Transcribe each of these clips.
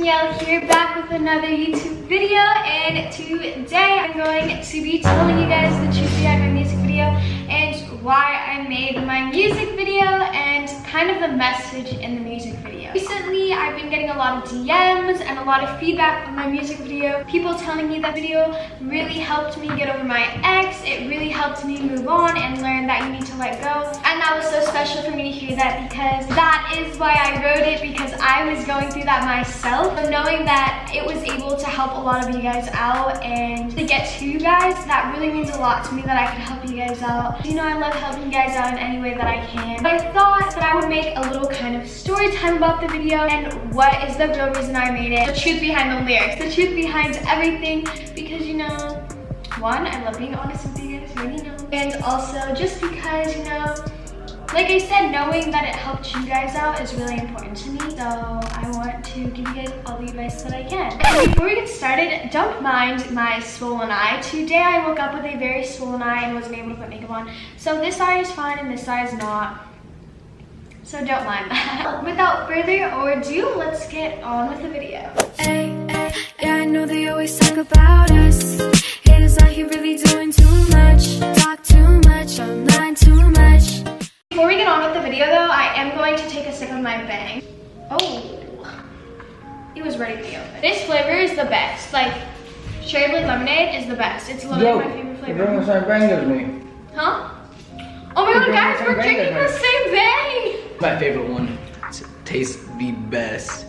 Danielle here, back with another YouTube video, and today I'm going to be telling you guys the truth behind my music video and why I made my music video and kind of the message in the music video. Recently, I've been getting a lot of DMs and a lot of feedback on my music video. People telling me that video really helped me get over my ex. It really helped me move on and learn that you need to let go. And that was so special for me to hear that, because that is why I wrote it, because I was going through that myself. So knowing that it was able to help a lot of you guys out and to get to you guys, that really means a lot to me, that I could help you guys out. You know, I love helping you guys out in any way that I can. But I thought that I would make a little kind of story time about the video and what is the real reason I made it. The truth behind the lyrics, the truth behind everything, because you know, one, I love being honest with you guys, you already know. And also just because, you know, like I said, knowing that it helped you guys out is really important to me. So I want to give you guys all the advice that I can. And before we get started, don't mind my swollen eye. Today I woke up with a very swollen eye and wasn't able to put makeup on. So this eye is fine and this eye is not. So don't mind that. Without further ado, let's get on with the video. Hey, hey, yeah, I know they always talk about us. Haters out here really doing too much. Talk too much, online too much. Before we get on with the video though, I am going to take a sip of my bang. Oh, it was ready to be open. This flavor is the best. Like, cherry lemonade is the best. It's literally my favorite flavor. You're drinking the same bang as me. Huh? Oh my god, guys, we're drinking the same bang! My favorite one. It tastes the best.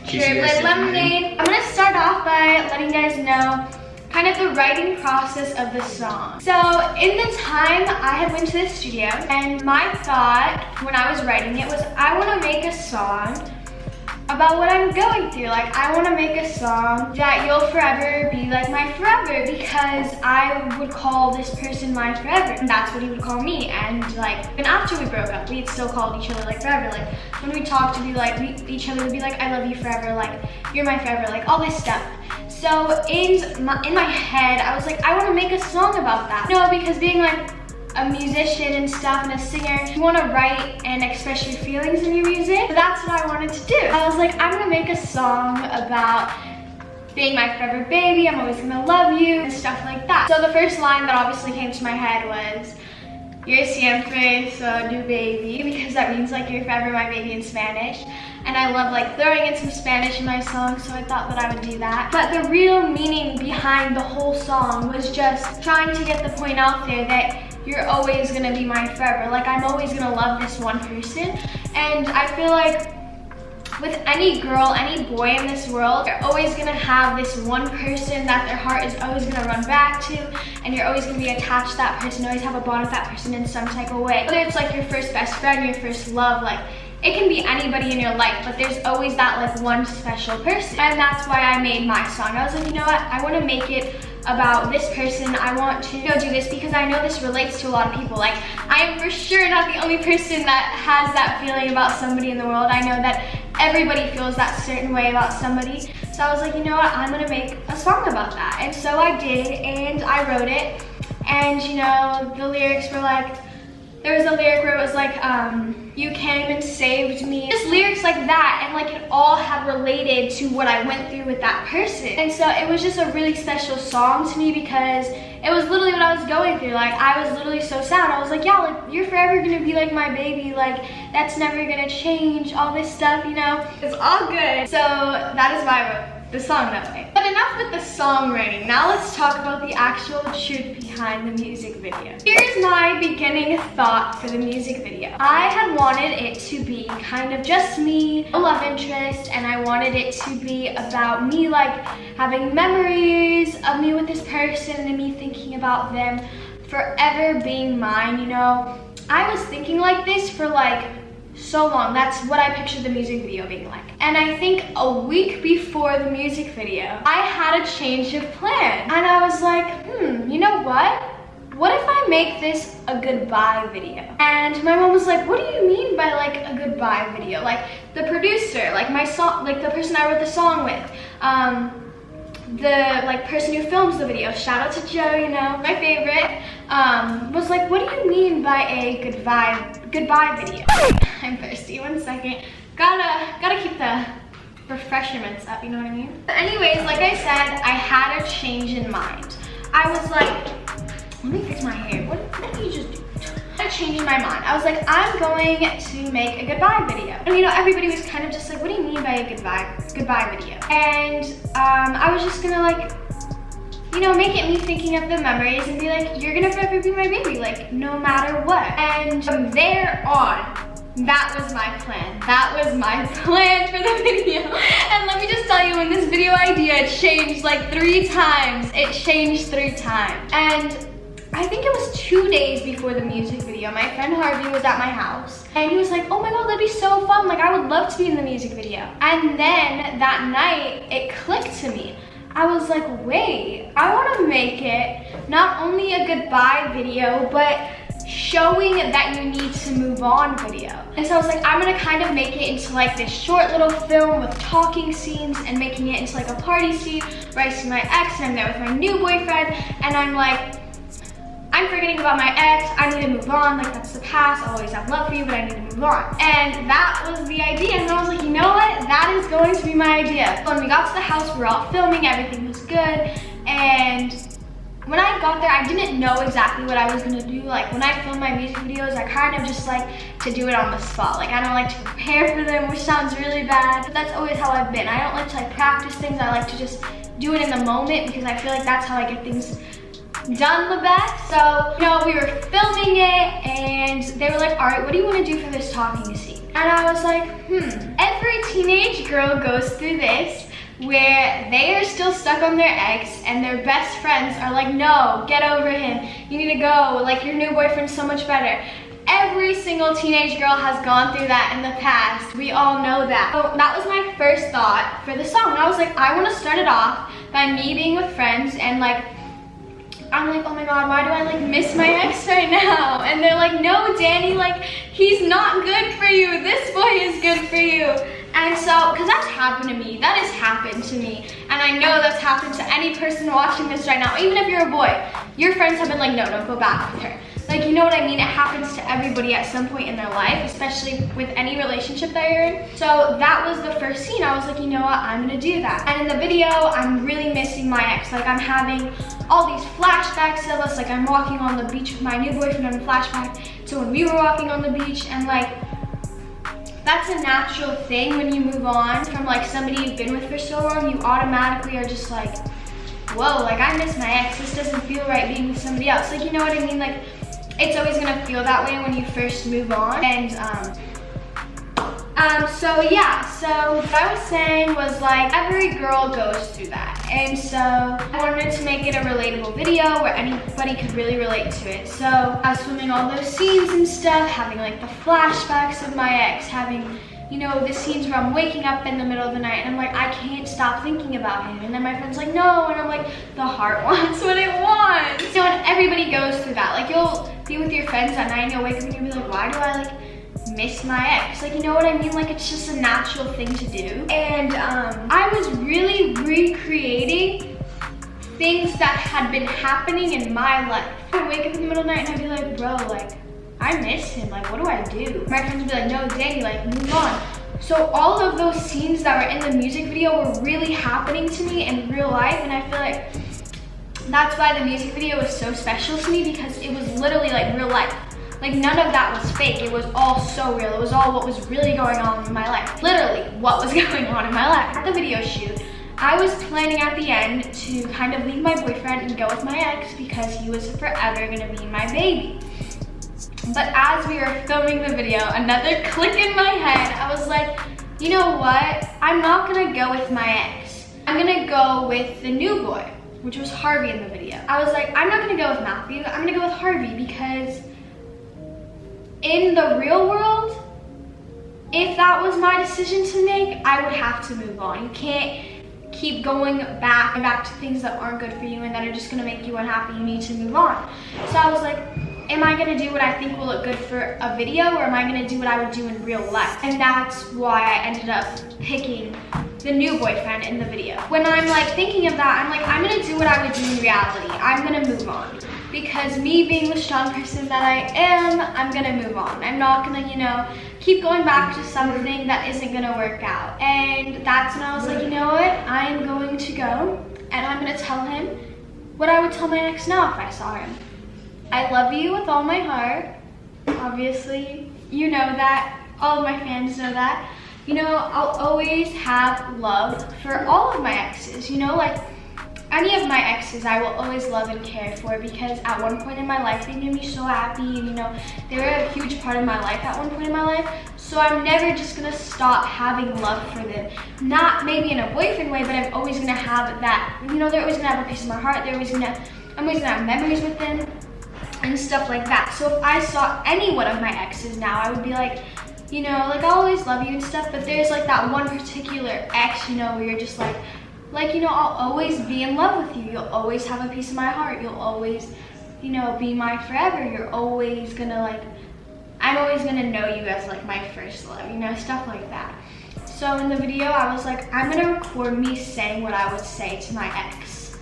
Cherry lemonade. I'm gonna start off by letting you guys know kind of the writing process of the song. So in the time I had went to the studio, and my thought when I was writing it was, I want to make a song about what I'm going through. Like, I want to make a song that you'll forever be like my forever, because I would call this person my forever, and that's what he would call me. And like, and after we broke up, we'd still called each other like forever. Like when we talked, to be like, each other would be like, I love you forever, like you're my forever, like all this stuff. So in my head, I was like, I want to make a song about that. No, because being like a musician and stuff and a singer, you want to write and express your feelings in your music. So that's what I wanted to do. I was like, I'm gonna make a song about being my forever baby, I'm always gonna love you, and stuff like that. So the first line that obviously came to my head was, you're siempre so do baby, because that means like you're forever my baby in Spanish. And I love like throwing in some Spanish in my song, so I thought that I would do that. But the real meaning behind the whole song was just trying to get the point out there that you're always gonna be my forever. Like, I'm always gonna love this one person. And I feel like with any girl, any boy in this world, you're always gonna have this one person that their heart is always gonna run back to, and you're always gonna be attached to that person, always have a bond with that person in some type of way. Whether it's like your first best friend, your first love, like it can be anybody in your life, but there's always that like one special person. And that's why I made my song. I was like, you know what, I wanna make it about this person. I want to do this because I know this relates to a lot of people. Like, I am for sure not the only person that has that feeling about somebody in the world. I know that everybody feels that certain way about somebody. So I was like, you know what, I'm gonna make a song about that. And so I did, and I wrote it. And you know, the lyrics were like, there was a lyric where it was like, you came and saved me. Just lyrics like that, and like it all had related to what I went through with that person. And so it was just a really special song to me, because it was literally what I was going through. Like, I was literally so sad. I was like, yeah, like you're forever gonna be like my baby. Like, that's never gonna change, all this stuff, you know? It's all good. So that is why I wrote the song that way. But enough with the songwriting. Now let's talk about the actual truth behind the music video. Here's my beginning thought for the music video. I had wanted it to be kind of just me, a love interest, and I wanted it to be about me like having memories of me with this person and me thinking about them forever being mine, you know? I was thinking like this for like so long. That's what I pictured the music video being like. And I think a week before the music video, I had a change of plan. And I was like, you know what? What if I make this a goodbye video? And my mom was like, what do you mean by like a goodbye video? Like the producer, like my song, like the person I wrote the song with, the like person who films the video, shout out to Joe, you know, my favorite, was like, what do you mean by a goodbye video? I'm thirsty, 1 second. Gotta keep the refreshments up, you know what I mean? But anyways, like I said, I had a change in mind. I was like, let me fix my hair. What did you just do? I changed my mind. I was like, I'm going to make a goodbye video. And you know, everybody was kind of just like, what do you mean by a goodbye video? And I was just gonna like, you know, make it me thinking of the memories and be like, you're gonna forever be my baby, like no matter what. And from there on, that was my plan. That was my plan for the video. And let me just tell you, when this video idea changed like 3 times, it changed 3 times. And I think it was 2 days before the music video, my friend Harvey was at my house and he was like, oh my god, that'd be so fun. Like, I would love to be in the music video. And then that night, it clicked to me. I was like, wait, I want to make it not only a goodbye video, but showing that you need to move on video. And so I was like, I'm gonna kind of make it into like this short little film with talking scenes and making it into like a party scene where I see my ex and I'm there with my new boyfriend and I'm like, I'm forgetting about my ex, I need to move on, like that's the past, I'll always have love for you, but I need to move on. And that was the idea, and I was like, you know what, that is going to be my idea. When we got to the house, we were all filming, everything was good, and when I got there, I didn't know exactly what I was gonna do. Like when I film my music videos, I kind of just like to do it on the spot. Like I don't like to prepare for them, which sounds really bad, but that's always how I've been. I don't like to like practice things, I like to just do it in the moment because I feel like that's how I get things done the best. So, you know, we were filming it and they were like, all right, what do you want to do for this talking scene? And I was like, every teenage girl goes through this where they are still stuck on their ex and their best friends are like, no, get over him, you need to go, like your new boyfriend's so much better. Every single teenage girl has gone through that in the past. We all know that. So that was my first thought for the song. I was like, I want to start it off by me being with friends and like, I'm like, oh my god, why do I like miss my ex right now? And they're like, no, Danny, like he's not good for you. This boy is good for you. And so, because that's happened to me, that has happened to me. And I know that's happened to any person watching this right now. Even if you're a boy, your friends have been like, no, don't go back with her. Like, you know what I mean? It happens to everybody at some point in their life, especially with any relationship that you're in. So that was the first scene. I was like, you know what? I'm gonna do that. And in the video, I'm really missing my ex. Like, I'm having all these flashbacks of us. Like, I'm walking on the beach with my new boyfriend on a flashback to when we were walking on the beach. And like, that's a natural thing when you move on from like somebody you've been with for so long. You automatically are just like, whoa, like I miss my ex. This doesn't feel right being with somebody else. Like, you know what I mean? Like, it's always gonna feel that way when you first move on. And so yeah, so what I was saying was like, every girl goes through that. And so I wanted to make it a relatable video where anybody could really relate to it. So I was filming all those scenes and stuff, having like the flashbacks of my ex, having, you know, the scenes where I'm waking up in the middle of the night and I'm like, I can't stop thinking about him. And then my friend's like, no, and I'm like, the heart wants what it wants. So and everybody goes through that. Like, you'll be with your friends at night and you'll wake up and you'll be like, why do I like miss my ex? Like, you know what I mean? Like, it's just a natural thing to do. And I was really recreating things that had been happening in my life. I would wake up in the middle of the night and I'd be like, bro, like, I miss him, like what do I do? My friends would be like, no, Danny, like move on. So all of those scenes that were in the music video were really happening to me in real life, and I feel like that's why the music video was so special to me, because it was literally like real life. Like none of that was fake, it was all so real. It was all what was really going on in my life. Literally what was going on in my life. At the video shoot, I was planning at the end to kind of leave my boyfriend and go with my ex because he was forever gonna be my baby. But as we were filming the video, another click in my head, I was like, you know what? I'm not gonna go with my ex. I'm gonna go with the new boy, which was Harvey in the video. I was like, I'm not gonna go with Matthew, I'm gonna go with Harvey, because in the real world, if that was my decision to make, I would have to move on. You can't keep going back to things that aren't good for you and that are just gonna make you unhappy. You need to move on. So I was like, am I gonna do what I think will look good for a video, or am I gonna do what I would do in real life? And that's why I ended up picking the new boyfriend in the video. When I'm like thinking of that, I'm like, I'm gonna do what I would do in reality. I'm gonna move on. Because me being the strong person that I am, I'm gonna move on. I'm not gonna, you know, keep going back to something that isn't gonna work out. And that's when I was like, you know what? I am going to go and I'm gonna tell him what I would tell my ex now if I saw him. I love you with all my heart. Obviously, you know that. All of my fans know that. You know, I'll always have love for all of my exes. You know, like any of my exes I will always love and care for, because at one point in my life they made me so happy, and you know, they were a huge part of my life at one point in my life. So I'm never just gonna stop having love for them. Not maybe in a boyfriend way, but I'm always gonna have that, you know, they're always gonna have a piece of my heart. I'm always gonna have memories with them and stuff like that. So if I saw any one of my exes now, I would be like, you know, like I'll always love you and stuff, but there's like that one particular ex, you know, where you're just like, you know, I'll always be in love with you. You'll always have a piece of my heart. You'll always, you know, be my forever. You're always gonna like, I'm always gonna know you as like my first love, you know, stuff like that. So in the video, I was like, I'm gonna record me saying what I would say to my ex.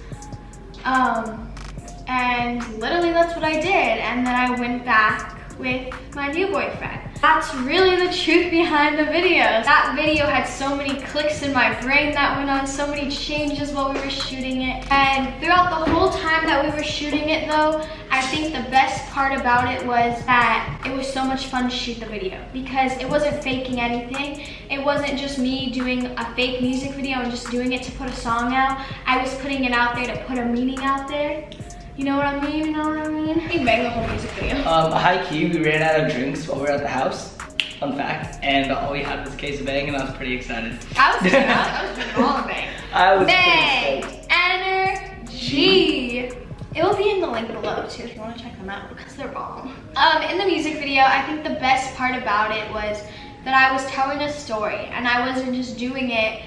And literally that's what I did. And then I went back with my new boyfriend. That's really the truth behind the video. That video had so many clicks in my brain that went on, so many changes while we were shooting it. And throughout the whole time that we were shooting it though, I think the best part about it was that it was so much fun to shoot the video, because it wasn't faking anything. It wasn't just me doing a fake music video and just doing it to put a song out. I was putting it out there to put a meaning out there. You know what I mean? You know what I mean? We banged the whole music video. High key, we ran out of drinks while we were at the house. Fun fact. And all we had was a case of Bang, and I was pretty excited. I was drinking all of Bang. I was Bang! pretty stoked. Energy! It will be in the link below too if you want to check them out, because they're bomb. In the music video, I think the best part about it was that I was telling a story, and I wasn't just doing it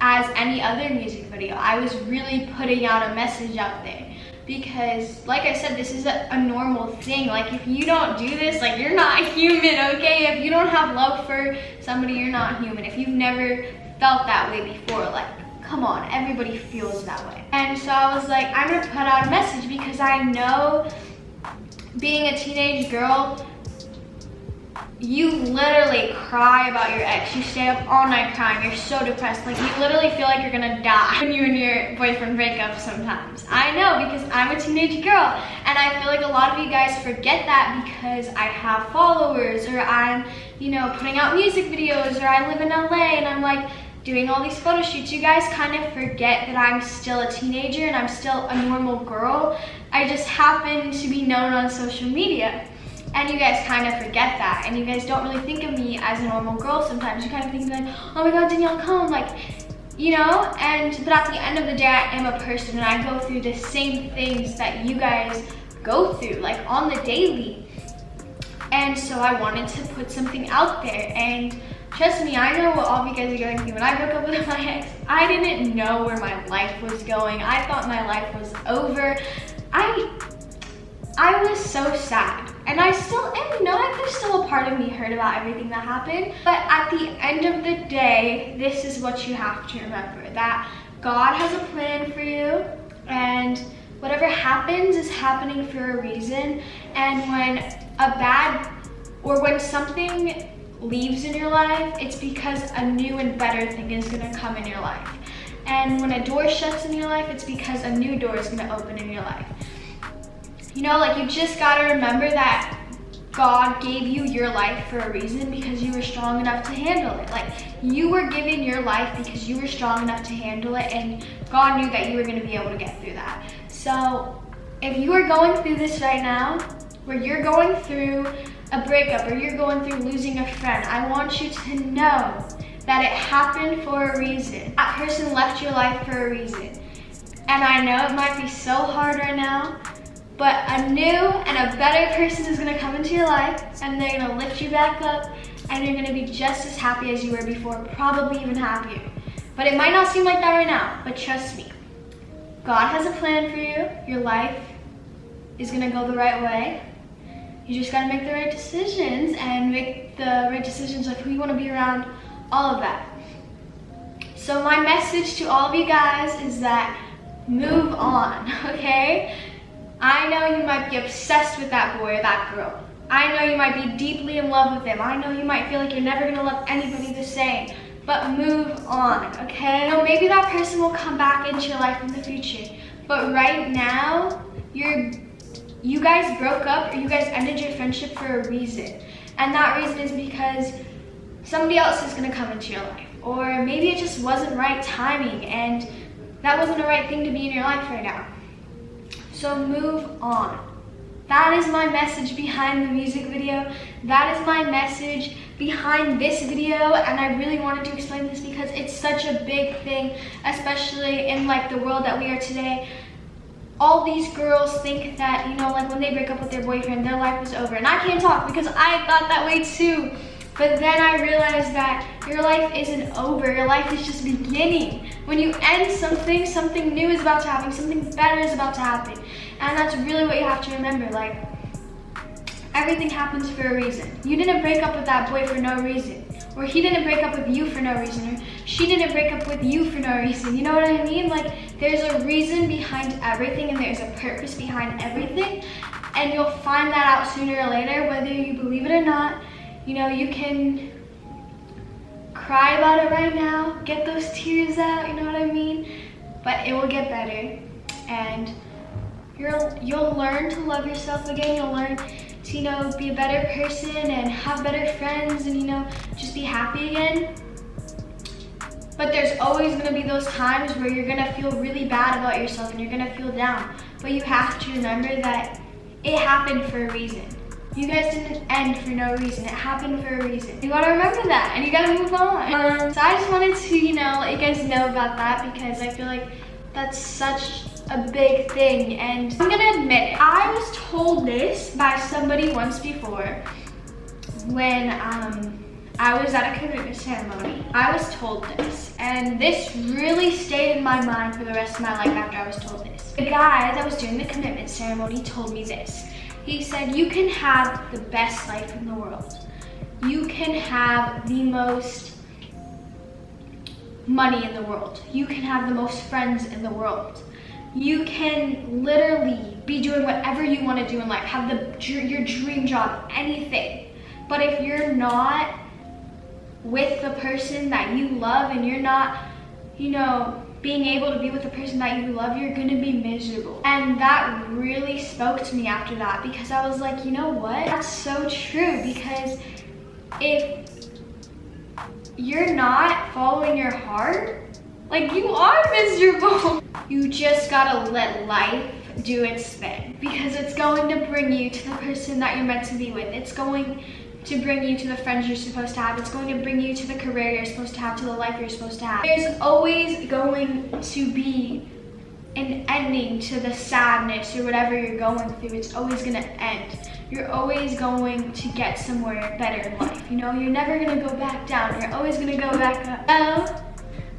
as any other music video. I was really putting out a message out there. Because, like I said, this is a normal thing. Like, if you don't do this, like, you're not human, okay? If you don't have love for somebody, you're not human. If you've never felt that way before, like, come on, everybody feels that way. And so I was like, I'm gonna put out a message, because I know being a teenage girl, you literally cry about your ex. You stay up all night crying. You're so depressed. Like, you literally feel like you're gonna die when you and your boyfriend break up sometimes. I know, because I'm a teenage girl, and I feel like a lot of you guys forget that because I have followers, or I'm, you know, putting out music videos, or I live in LA and I'm like doing all these photo shoots. You guys kind of forget that I'm still a teenager and I'm still a normal girl. I just happen to be known on social media. And you guys kind of forget that, and you guys don't really think of me as a normal girl sometimes. You kind of think like, oh my god, Danielle Cohn, like, you know? But at the end of the day, I am a person, and I go through the same things that you guys go through, like on the daily. And so I wanted to put something out there, and trust me, I know what all of you guys are going through. When I broke up with my ex, I didn't know where my life was going. I thought my life was over. I was so sad. And I still am, you know, like there's still a part of me hurt about everything that happened. But at the end of the day, this is what you have to remember, that God has a plan for you, and whatever happens is happening for a reason. And when something leaves in your life, it's because a new and better thing is gonna come in your life. And when a door shuts in your life, it's because a new door is gonna open in your life. You know, like, you just gotta remember that God gave you your life for a reason, because you were strong enough to handle it. Like, you were given your life because you were strong enough to handle it, and God knew that you were gonna be able to get through that. So, if you are going through this right now, where you're going through a breakup, or you're going through losing a friend, I want you to know that it happened for a reason. That person left your life for a reason. And I know it might be so hard right now, but a new and a better person is gonna come into your life, and they're gonna lift you back up, and you're gonna be just as happy as you were before, probably even happier. But it might not seem like that right now, but trust me, God has a plan for you. Your life is gonna go the right way. You just gotta make the right decisions, and make the right decisions of who you wanna be around, all of that. So my message to all of you guys is that move on, okay? I know you might be obsessed with that boy or that girl, I know you might be deeply in love with them. I know you might feel like you're never gonna love anybody the same, but move on, okay? Now, maybe that person will come back into your life in the future, but right now, you guys broke up or you guys ended your friendship for a reason. And that reason is because somebody else is gonna come into your life, or maybe it just wasn't right timing and that wasn't the right thing to be in your life right now. So move on. That is my message behind the music video. That is my message behind this video, and I really wanted to explain this because it's such a big thing, especially in like the world that we are today. All these girls think that, you know, like when they break up with their boyfriend, their life is over. And I can't talk because I thought that way too. But then I realized that your life isn't over. Your life is just beginning. When you end something, something new is about to happen. Something better is about to happen. And that's really what you have to remember. Like, everything happens for a reason. You didn't break up with that boy for no reason. Or he didn't break up with you for no reason. Or she didn't break up with you for no reason. You know what I mean? Like, there's a reason behind everything and there's a purpose behind everything. And you'll find that out sooner or later, whether you believe it or not. You know, you can cry about it right now, get those tears out, you know what I mean? But it will get better. And you'll learn to love yourself again. You'll learn to, you know, be a better person and have better friends and, you know, just be happy again. But there's always gonna be those times where you're gonna feel really bad about yourself and you're gonna feel down. But you have to remember that it happened for a reason. You guys didn't end for no reason. It happened for a reason. You gotta remember that and you gotta move on. So I just wanted to, you know, let you guys know about that because I feel like that's such a big thing. And I'm gonna admit it. I was told this by somebody once before when I was at a commitment ceremony. I was told this and this really stayed in my mind for the rest of my life after I was told this. The guy that was doing the commitment ceremony told me this. He said, you can have the best life in the world. You can have the most money in the world. You can have the most friends in the world. You can literally be doing whatever you want to do in life, have your dream job, anything. But if you're not with the person that you love and you're not, you know, being able to be with the person that you love, you're gonna be miserable. And that really spoke to me after that because I was like, you know what? That's so true because if you're not following your heart, like you are miserable. You just gotta let life do its thing because it's going to bring you to the person that you're meant to be with. It's going to bring you to the friends you're supposed to have. It's going to bring you to the career you're supposed to have, to the life you're supposed to have. There's always going to be an ending to the sadness or whatever you're going through. It's always gonna end. You're always going to get somewhere better in life. You know, you're never gonna go back down. You're always gonna go back up.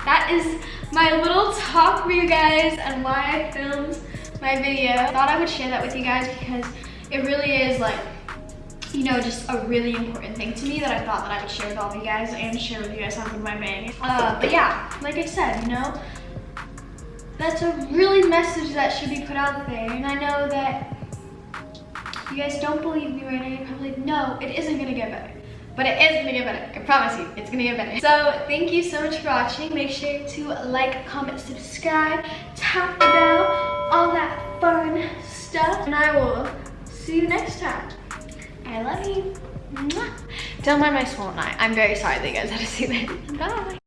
That is my little talk for you guys and why I filmed my video. I thought I would share that with you guys because it really is like, you know, just a really important thing to me that I thought that I would share with all of you guys and share with you guys on my main. But yeah, like I said, you know, that's a really message that should be put out there. And I know that you guys don't believe me right now. You're probably like, no, it isn't gonna get better. But it is gonna get better. I promise you, it's gonna get better. So thank you so much for watching. Make sure to like, comment, subscribe, tap the bell, all that fun stuff. And I will see you next time. I love you. Mwah. Don't mind my swollen eye. I'm very sorry that you guys had to see that. Bye.